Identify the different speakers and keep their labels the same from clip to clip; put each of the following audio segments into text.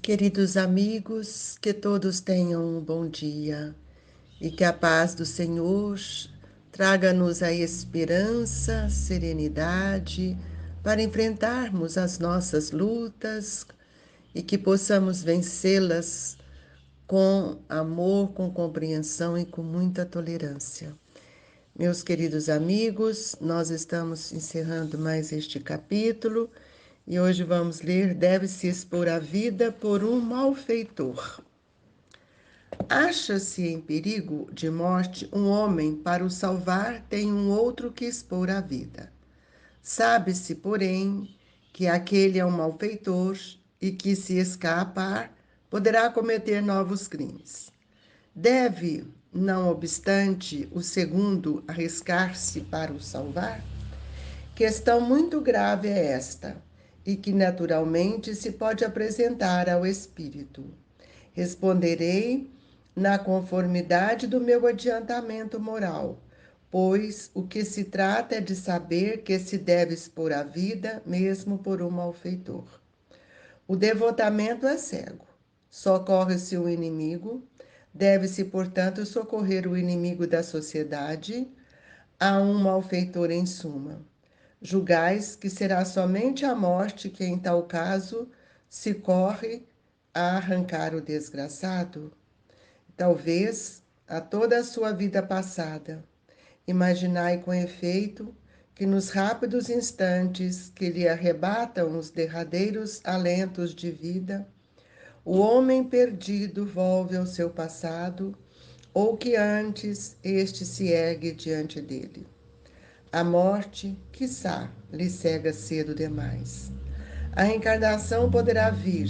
Speaker 1: Queridos amigos, que todos tenham um bom dia e que a paz do Senhor traga-nos a esperança, serenidade para enfrentarmos as nossas lutas e que possamos vencê-las com amor, com compreensão e com muita tolerância. Meus queridos amigos, nós estamos encerrando mais este capítulo e hoje vamos ler Deve-se expor a vida por um malfeitor. Acha-se em perigo de morte um homem, para o salvar tem um outro que expor a vida. Sabe-se, porém, que aquele é um malfeitor e que, se escapar, poderá cometer novos crimes. Deve, não obstante, o segundo arriscar-se para o salvar? Questão muito grave é esta, e que naturalmente se pode apresentar ao espírito. Responderei na conformidade do meu adiantamento moral, pois o que se trata é de saber que se deve expor a vida mesmo por um malfeitor. O devotamento é cego. Socorre-se o inimigo, deve-se, portanto, socorrer o inimigo da sociedade, a um malfeitor em suma. Julgais que será somente a morte que, em tal caso, se corre a arrancar o desgraçado? Talvez a toda a sua vida passada. Imaginai com efeito que nos rápidos instantes que lhe arrebatam os derradeiros alentos de vida, o homem perdido volve ao seu passado, ou que antes este se ergue diante dele. A morte, quiçá, lhe cega cedo demais. A reencarnação poderá vir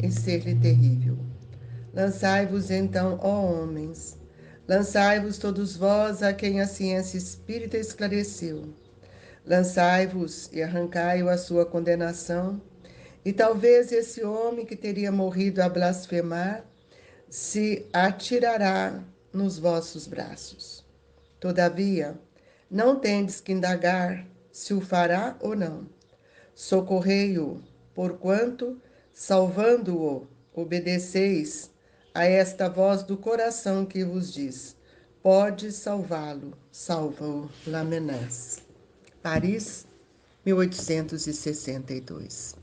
Speaker 1: e ser-lhe terrível. Lançai-vos então, ó homens, lançai-vos todos vós a quem a ciência espírita esclareceu. Lançai-vos e arrancai-o a sua condenação, e talvez esse homem que teria morrido a blasfemar se atirará nos vossos braços. Todavia, não tendes que indagar se o fará ou não. Socorrei-o, porquanto, salvando-o, obedeceis a esta voz do coração que vos diz: pode salvá-lo, salva-o. Lamennais. Paris, 1862.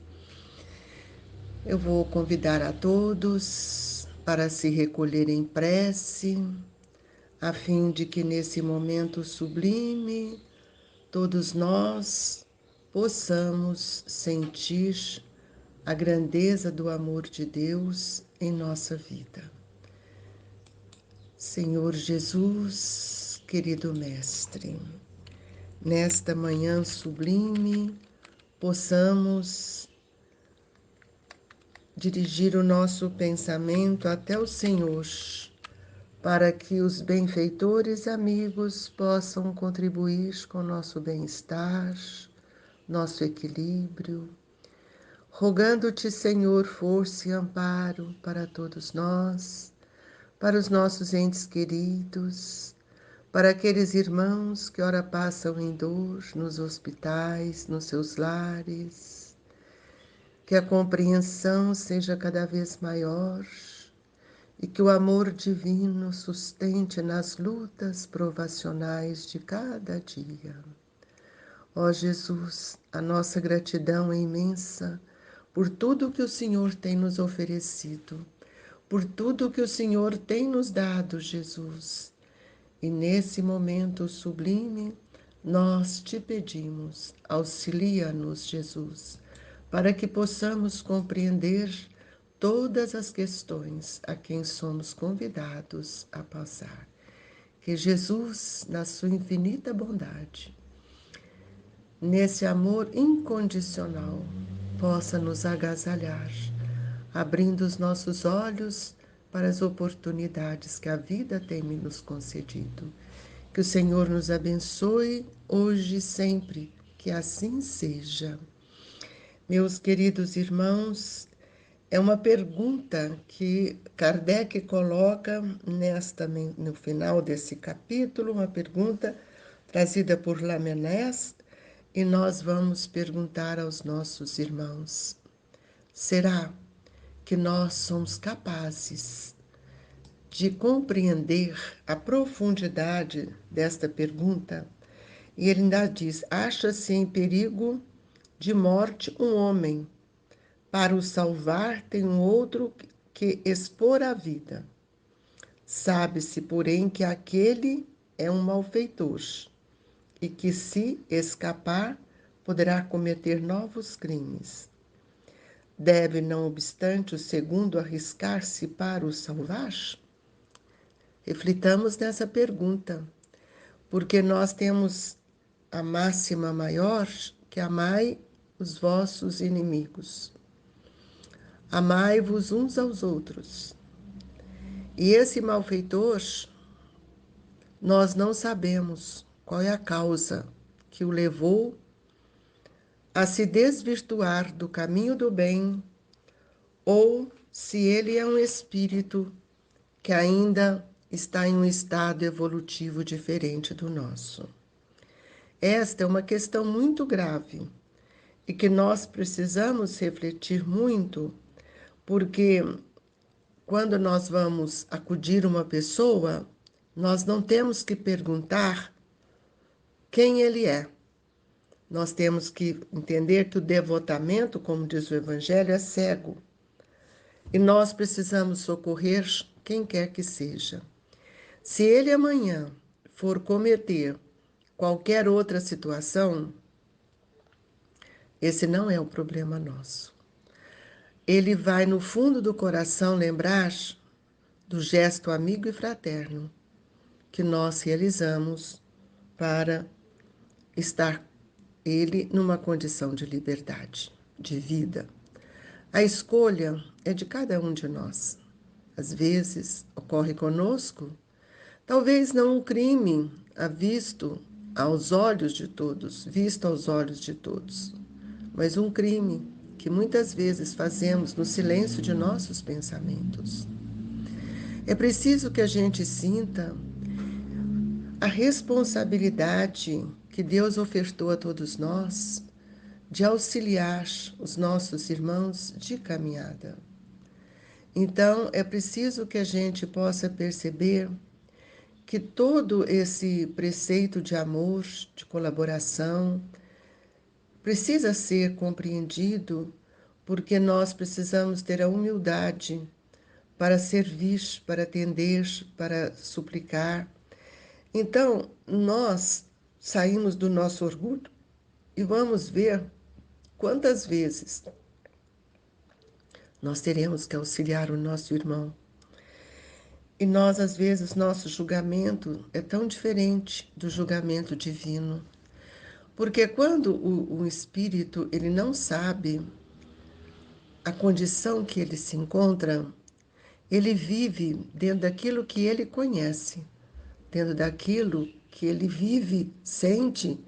Speaker 1: Eu vou convidar a todos para se recolher em prece, a fim de que nesse momento sublime todos nós possamos sentir a grandeza do amor de Deus em nossa vida. Senhor Jesus, querido Mestre, nesta manhã sublime, possamos dirigir o nosso pensamento até o Senhor, para que os benfeitores amigos possam contribuir com nosso bem-estar, nosso equilíbrio, rogando-te, Senhor, força e amparo para todos nós, para os nossos entes queridos, para aqueles irmãos que ora passam em dor nos hospitais, nos seus lares, que a compreensão seja cada vez maior e que o amor divino sustente nas lutas provacionais de cada dia. Ó Jesus, a nossa gratidão é imensa por tudo que o Senhor tem nos oferecido, por tudo que o Senhor tem nos dado, Jesus. E nesse momento sublime, nós te pedimos, auxilia-nos, Jesus, para que possamos compreender todas as questões a quem somos convidados a passar. Que Jesus, na sua infinita bondade, nesse amor incondicional, possa nos agasalhar, abrindo os nossos olhos para as oportunidades que a vida tem nos concedido. Que o Senhor nos abençoe hoje e sempre, que assim seja. Meus queridos irmãos, é uma pergunta que Kardec coloca no final desse capítulo, uma pergunta trazida por Lamennais, e nós vamos perguntar aos nossos irmãos: será que nós somos capazes de compreender a profundidade desta pergunta. E ele ainda diz: acha-se em perigo de morte um homem, para o salvar tem um outro que expor a vida. Sabe-se, porém, que aquele é um malfeitor e que, se escapar, poderá cometer novos crimes. Deve, não obstante, o segundo arriscar-se para o salvar? Reflitamos nessa pergunta, porque nós temos a máxima maior que amai os vossos inimigos. Amai-vos uns aos outros. E esse malfeitor, nós não sabemos qual é a causa que o levou a se desvirtuar do caminho do bem, ou se ele é um espírito que ainda está em um estado evolutivo diferente do nosso. Esta é uma questão muito grave e que nós precisamos refletir muito, porque quando nós vamos acudir uma pessoa, nós não temos que perguntar quem ele é. Nós temos que entender que o devotamento, como diz o Evangelho, é cego. E nós precisamos socorrer quem quer que seja. Se ele amanhã for cometer qualquer outra situação, esse não é o problema nosso. Ele vai no fundo do coração lembrar do gesto amigo e fraterno que nós realizamos para estar ele numa condição de liberdade, de vida. A escolha é de cada um de nós. Às vezes ocorre conosco, talvez não um crime visto aos olhos de todos, mas um crime que muitas vezes fazemos no silêncio de nossos pensamentos. É preciso que a gente sinta a responsabilidade que Deus ofertou a todos nós de auxiliar os nossos irmãos de caminhada. Então, é preciso que a gente possa perceber que todo esse preceito de amor, de colaboração, precisa ser compreendido, porque nós precisamos ter a humildade para servir, para atender, para suplicar. Então, nós saímos do nosso orgulho e vamos ver quantas vezes nós teremos que auxiliar o nosso irmão. E nós, às vezes, nosso julgamento é tão diferente do julgamento divino. Porque quando o espírito ele não sabe a condição que ele se encontra, ele vive dentro daquilo que ele conhece, dentro daquilo que ele vive, sente,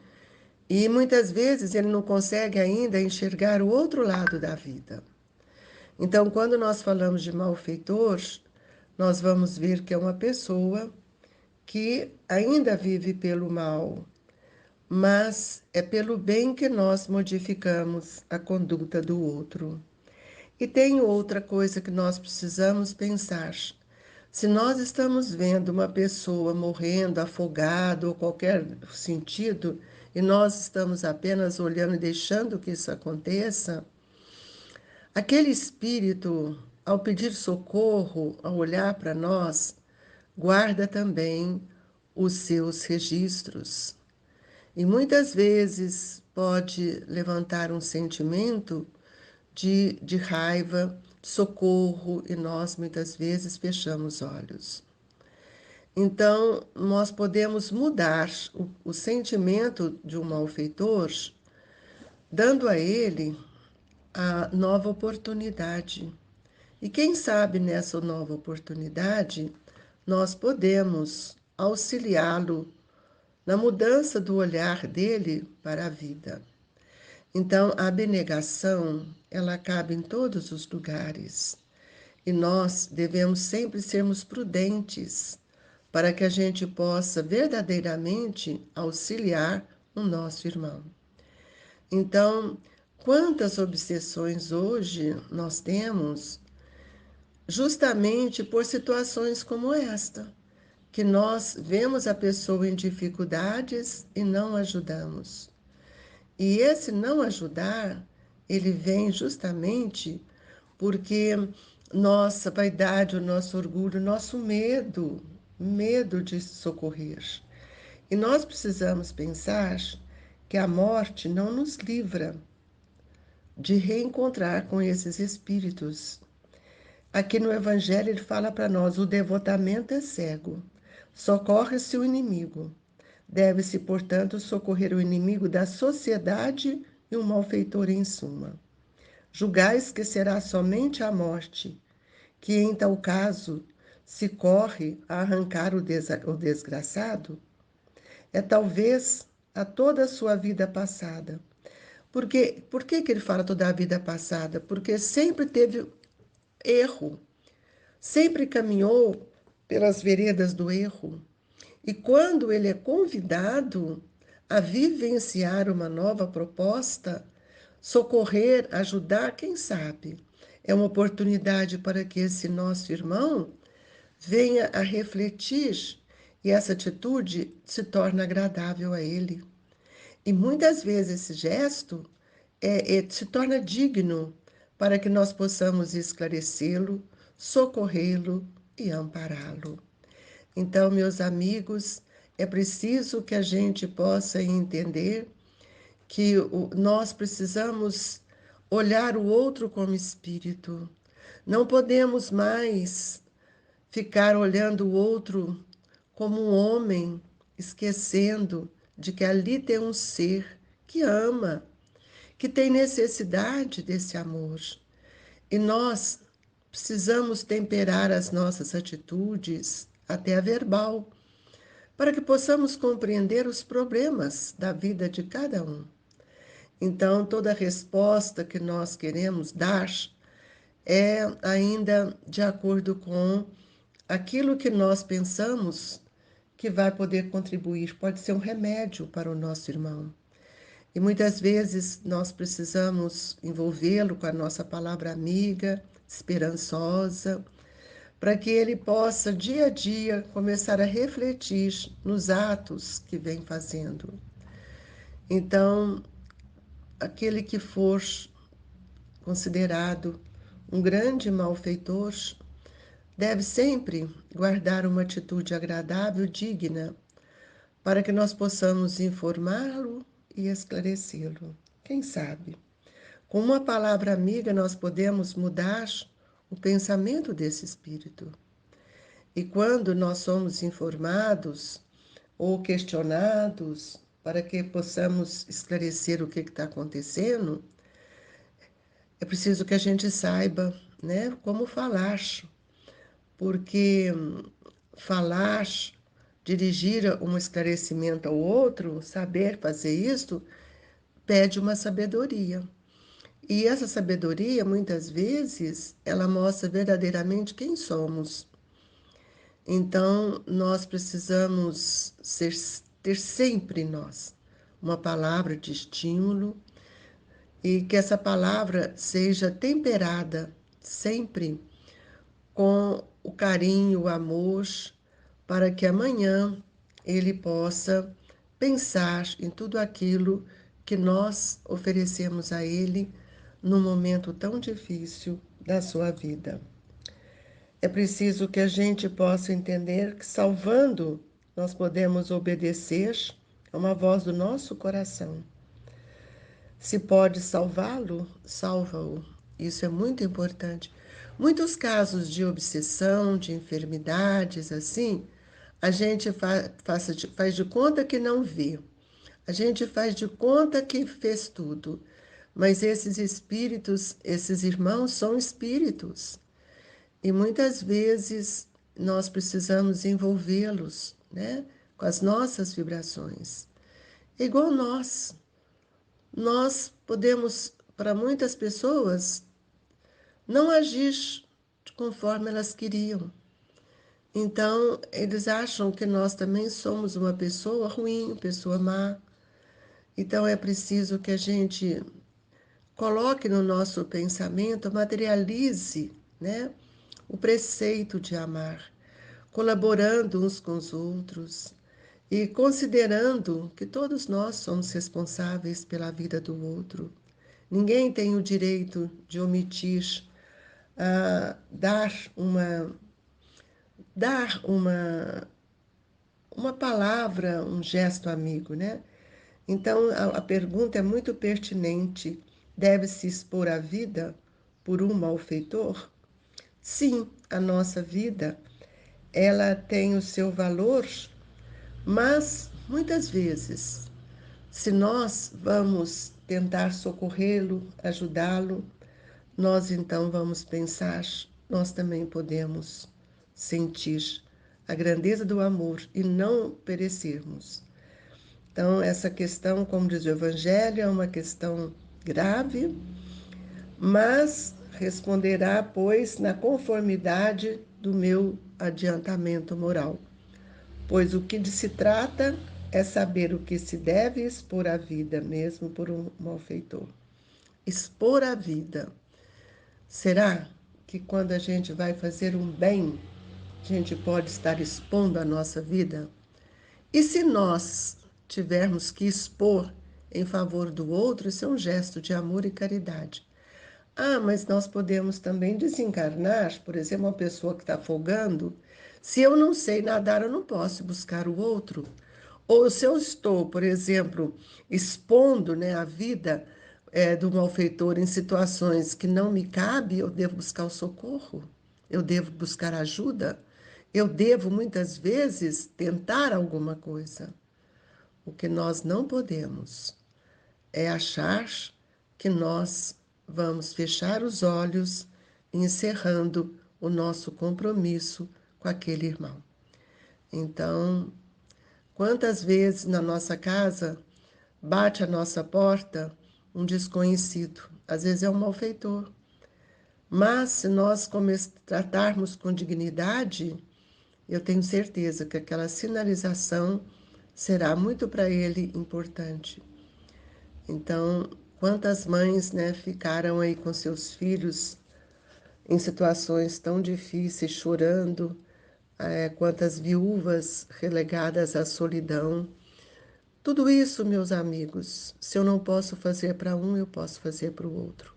Speaker 1: e muitas vezes ele não consegue ainda enxergar o outro lado da vida. Então, quando nós falamos de malfeitor, nós vamos ver que é uma pessoa que ainda vive pelo mal, mas é pelo bem que nós modificamos a conduta do outro. E tem outra coisa que nós precisamos pensar. Se nós estamos vendo uma pessoa morrendo, afogada ou qualquer sentido, e nós estamos apenas olhando e deixando que isso aconteça, aquele espírito, ao pedir socorro, ao olhar para nós, guarda também os seus registros. E muitas vezes pode levantar um sentimento de raiva, de socorro, e nós muitas vezes fechamos olhos. Então, nós podemos mudar o sentimento de um malfeitor, dando a ele a nova oportunidade. E quem sabe nessa nova oportunidade, nós podemos auxiliá-lo na mudança do olhar dele para a vida. Então, a abnegação, ela cabe em todos os lugares. E nós devemos sempre sermos prudentes para que a gente possa verdadeiramente auxiliar o nosso irmão. Então, quantas obsessões hoje nós temos justamente por situações como esta, que nós vemos a pessoa em dificuldades e não ajudamos. E esse não ajudar, ele vem justamente porque nossa vaidade, o nosso orgulho, o nosso medo de socorrer. E nós precisamos pensar que a morte não nos livra de reencontrar com esses espíritos. Aqui no Evangelho ele fala para nós: o devotamento é cego, socorre-se o inimigo. Deve-se, portanto, socorrer o inimigo da sociedade e o malfeitor em suma. Julgais que será somente a morte, que em tal caso se corre a arrancar o desgraçado? É talvez a toda a sua vida passada. Por que ele fala toda a vida passada? Porque sempre teve erro, sempre caminhou pelas veredas do erro. E quando ele é convidado a vivenciar uma nova proposta, socorrer, ajudar, quem sabe, é uma oportunidade para que esse nosso irmão venha a refletir e essa atitude se torna agradável a ele. E muitas vezes esse gesto se torna digno para que nós possamos esclarecê-lo, socorrê-lo e ampará-lo. Então, meus amigos, é preciso que a gente possa entender que nós precisamos olhar o outro como espírito. Não podemos mais ficar olhando o outro como um homem, esquecendo de que ali tem um ser que ama, que tem necessidade desse amor. E nós precisamos temperar as nossas atitudes, até a verbal, para que possamos compreender os problemas da vida de cada um. Então, toda resposta que nós queremos dar é ainda de acordo com aquilo que nós pensamos que vai poder contribuir, pode ser um remédio para o nosso irmão. E muitas vezes nós precisamos envolvê-lo com a nossa palavra amiga, esperançosa, para que ele possa, dia a dia, começar a refletir nos atos que vem fazendo. Então, aquele que for considerado um grande malfeitor deve sempre guardar uma atitude agradável, digna, para que nós possamos informá-lo e esclarecê-lo. Quem sabe? Com uma palavra amiga, nós podemos mudar o pensamento desse espírito. E quando nós somos informados ou questionados para que possamos esclarecer o que está acontecendo, é preciso que a gente saiba, né, como falar, porque falar, dirigir um esclarecimento ao outro, saber fazer isso, pede uma sabedoria. E essa sabedoria, muitas vezes, ela mostra verdadeiramente quem somos. Então, nós precisamos ter sempre nós uma palavra de estímulo e que essa palavra seja temperada sempre com o carinho, o amor, para que amanhã ele possa pensar em tudo aquilo que nós oferecemos a ele num momento tão difícil da sua vida. É preciso que a gente possa entender que, salvando, nós podemos obedecer a uma voz do nosso coração. Se pode salvá-lo, salva-o. Isso é muito importante. Muitos casos de obsessão, de enfermidades, assim, a gente faz de conta que não vê. A gente faz de conta que fez tudo. Mas esses espíritos, esses irmãos são espíritos. E muitas vezes nós precisamos envolvê-los, né, com as nossas vibrações. É igual nós. Nós podemos, para muitas pessoas, não agir conforme elas queriam. Então, eles acham que nós também somos uma pessoa ruim, pessoa má. Então, é preciso que a gente coloque no nosso pensamento, materialize, né, o preceito de amar, colaborando uns com os outros e considerando que todos nós somos responsáveis pela vida do outro. Ninguém tem o direito de omitir, dar uma palavra, um gesto amigo, né? Então, a pergunta é muito pertinente. Deve-se expor a vida por um malfeitor? Sim, a nossa vida, ela tem o seu valor, mas muitas vezes, se nós vamos tentar socorrê-lo, ajudá-lo, nós então vamos pensar, nós também podemos sentir a grandeza do amor e não perecermos. Então, essa questão, como diz o Evangelho, é uma questão grave, mas responderá, pois, na conformidade do meu adiantamento moral. Pois o que se trata é saber o que se deve expor à vida, mesmo por um malfeitor. Expor a vida. Será que quando a gente vai fazer um bem, a gente pode estar expondo a nossa vida? E se nós tivermos que expor em favor do outro, isso é um gesto de amor e caridade. Ah, mas nós podemos também desencarnar, por exemplo, uma pessoa que está afogando. Se eu não sei nadar, eu não posso buscar o outro. Ou se eu estou, por exemplo, expondo, né, a vida do malfeitor em situações que não me cabe, eu devo buscar o socorro, eu devo buscar ajuda, eu devo muitas vezes tentar alguma coisa. O que nós não podemos é achar que nós vamos fechar os olhos, encerrando o nosso compromisso com aquele irmão. Então, quantas vezes na nossa casa bate à nossa porta um desconhecido? Às vezes é um malfeitor. Mas se nós tratarmos com dignidade, eu tenho certeza que aquela sinalização será muito para ele importante. Então, quantas mães, né, ficaram aí com seus filhos em situações tão difíceis, chorando, quantas viúvas relegadas à solidão. Tudo isso, meus amigos, se eu não posso fazer para um, eu posso fazer para o outro.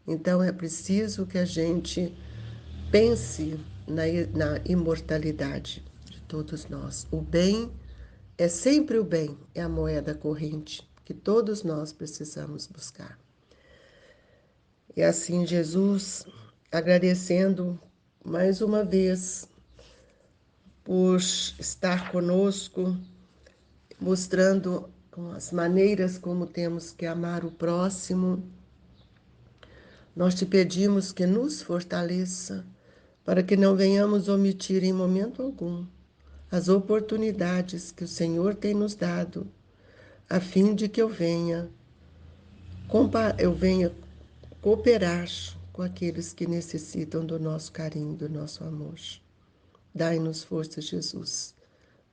Speaker 1: Então, é preciso que a gente pense na imortalidade de todos nós. O bem é sempre o bem, é a moeda corrente que todos nós precisamos buscar. E assim, Jesus, agradecendo mais uma vez por estar conosco, mostrando as maneiras como temos que amar o próximo, nós te pedimos que nos fortaleça para que não venhamos omitir em momento algum as oportunidades que o Senhor tem nos dado, a fim de que eu venha cooperar com aqueles que necessitam do nosso carinho, do nosso amor. Dai-nos força, Jesus,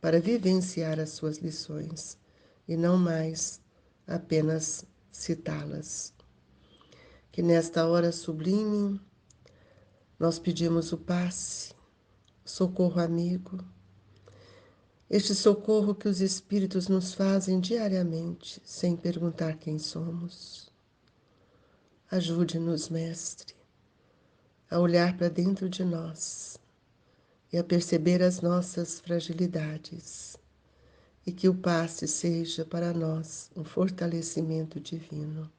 Speaker 1: para vivenciar as suas lições e não mais apenas citá-las. Que nesta hora sublime nós pedimos o passe, socorro amigo, este socorro que os Espíritos nos fazem diariamente, sem perguntar quem somos. Ajude-nos, Mestre, a olhar para dentro de nós e a perceber as nossas fragilidades, e que o passe seja para nós um fortalecimento divino.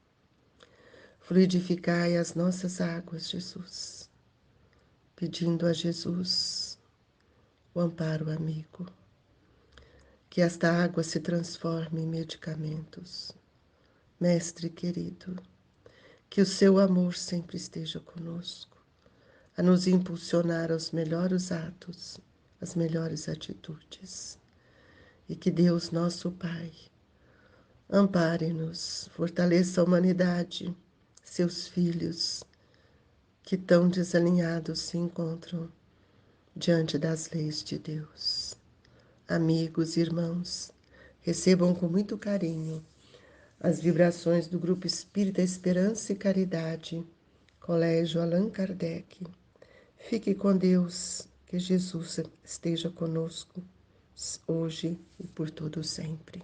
Speaker 1: Fluidificai as nossas águas, Jesus, pedindo a Jesus o amparo amigo, que esta água se transforme em medicamentos. Mestre querido, que o seu amor sempre esteja conosco, a nos impulsionar aos melhores atos, às melhores atitudes. E que Deus, nosso Pai, ampare-nos, fortaleça a humanidade, seus filhos, que tão desalinhados se encontram diante das leis de Deus. Amigos, irmãos, recebam com muito carinho as vibrações do Grupo Espírita Esperança e Caridade, Colégio Allan Kardec, Fique com Deus, que Jesus esteja conosco hoje e por todo sempre.